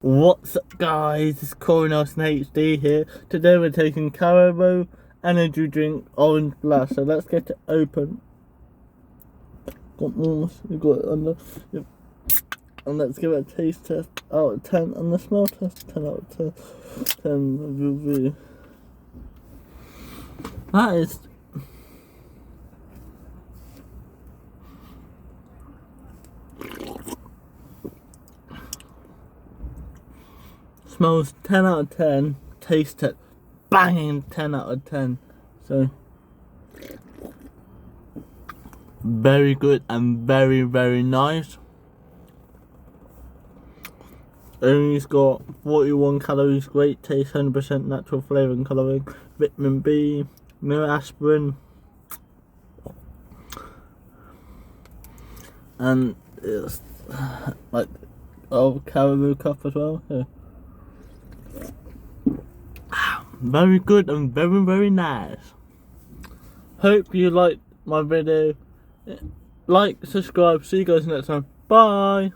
What's up guys, it's Coronelson HD here. Today we're taking Carboa energy drink orange glass, so let's get it open. Got more, you got it under, yep. And let's give it a taste test out of 10 and the smell test 10 out of 10 review. That is smells 10 out of 10, taste it banging 10 out of 10. So very good and very nice. Only's got 41 calories, great taste, 100% natural flavour and colouring, vitamin B, no aspirin, and it's like caribou cup as well. Yeah. Very good and very nice. Hope you liked my video. Like, subscribe, see you guys next time. Bye.